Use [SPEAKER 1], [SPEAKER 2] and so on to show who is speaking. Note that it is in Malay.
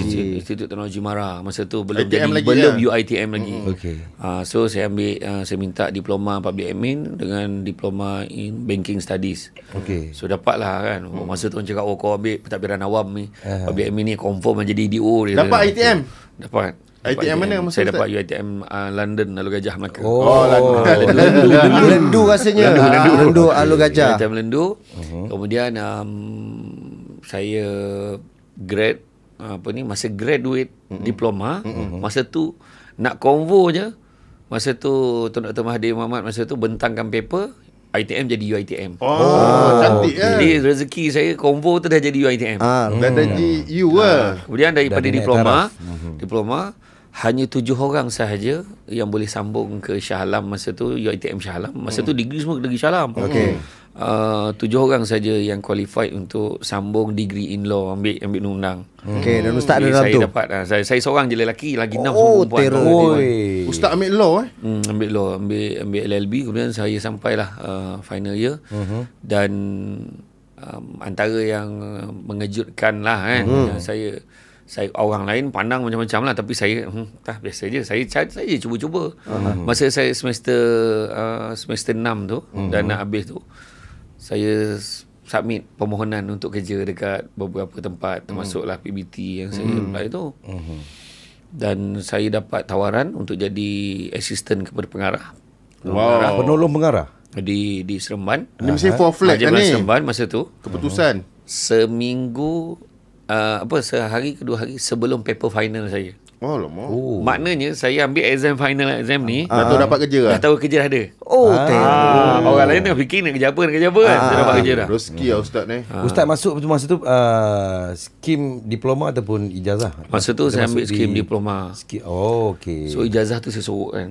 [SPEAKER 1] Teknologi.
[SPEAKER 2] Institut Teknologi Mara. Masa tu belum
[SPEAKER 3] ITM
[SPEAKER 2] jadi
[SPEAKER 3] lagi
[SPEAKER 2] belum
[SPEAKER 3] lah.
[SPEAKER 2] UiTM lagi.
[SPEAKER 1] Okey.
[SPEAKER 2] So saya ambil saya minta diploma Public Admin dengan diploma in Banking Studies.
[SPEAKER 1] Okey.
[SPEAKER 2] So dapatlah kan. Masa tu orang cakap kau ambil pentadbiran awam ni. Public Admin ni confirm jadi DO dia.
[SPEAKER 3] Dapat ITM?
[SPEAKER 2] Dapat.
[SPEAKER 3] ITM mana masa
[SPEAKER 2] saya
[SPEAKER 3] Ustaz?
[SPEAKER 2] dapat UiTM London Alur Gajah Melaka.
[SPEAKER 1] Lendu rasanya. Lendu Alur Gajah.
[SPEAKER 2] UiTM Lendu. Kemudian saya grad masa graduate diploma, masa tu nak convo je. Masa tu Tuan Dr. Mahathir Mohamad masa tu bentangkan paper ITM jadi UiTM.
[SPEAKER 3] Cantik lah.
[SPEAKER 2] Jadi rezeki saya convo tu dah jadi UiTM.
[SPEAKER 3] Dah jadi you lah.
[SPEAKER 2] Kemudian daripada
[SPEAKER 1] Dah naik
[SPEAKER 2] diploma hanya 7 orang sahaja yang boleh sambung ke Shah Alam masa tu, UiTM Shah Alam. Masa tu degree semua degree Shah Alam.
[SPEAKER 1] Okey.
[SPEAKER 2] 7 orang saja yang qualified untuk sambung degree in law, ambil undang-undang.
[SPEAKER 1] Okey, dan Ustaz ada
[SPEAKER 2] Jadi
[SPEAKER 1] dalam
[SPEAKER 2] saya
[SPEAKER 1] tu.
[SPEAKER 2] dapat saya seorang je lelaki, lagi 6
[SPEAKER 1] Oh,
[SPEAKER 2] perempuan.
[SPEAKER 1] teroi.
[SPEAKER 3] Ustaz ambil law
[SPEAKER 2] Ambil law, ambil LLB, kemudian saya sampailah final year. Dan antara yang mengejutkan lah kan, saya orang lain pandang macam-macam lah, tapi saya biasa je. Saya cuba-cuba. Masa saya semester 6 tu dan nak habis tu, saya submit permohonan untuk kerja dekat beberapa tempat, termasuklah PBT yang saya apply tu. Dan saya dapat tawaran untuk jadi assistant kepada pengarah.
[SPEAKER 1] Penolong pengarah.
[SPEAKER 2] Di Seremban.
[SPEAKER 3] Ni mesti for flat kan
[SPEAKER 2] Majlis
[SPEAKER 3] ni
[SPEAKER 2] Seremban masa tu.
[SPEAKER 3] keputusan.
[SPEAKER 2] Seminggu sehari ke 2 hari sebelum paper final saya.
[SPEAKER 3] Lama.
[SPEAKER 2] Maknanya saya ambil exam ni
[SPEAKER 3] Dah tahu dapat kerja
[SPEAKER 2] dah
[SPEAKER 3] lah.
[SPEAKER 2] tahu kerja dah ada. Orang lain dah fikir nak kerja apa. Saya dapat kerja dah.
[SPEAKER 3] Rezeki lah Ustaz ni.
[SPEAKER 1] Ustaz masuk masa tu skim diploma ataupun ijazah?
[SPEAKER 2] Masa tu saya ambil
[SPEAKER 1] masuk
[SPEAKER 2] skim diploma.
[SPEAKER 1] Okey.
[SPEAKER 2] So ijazah tu saya sorok kan.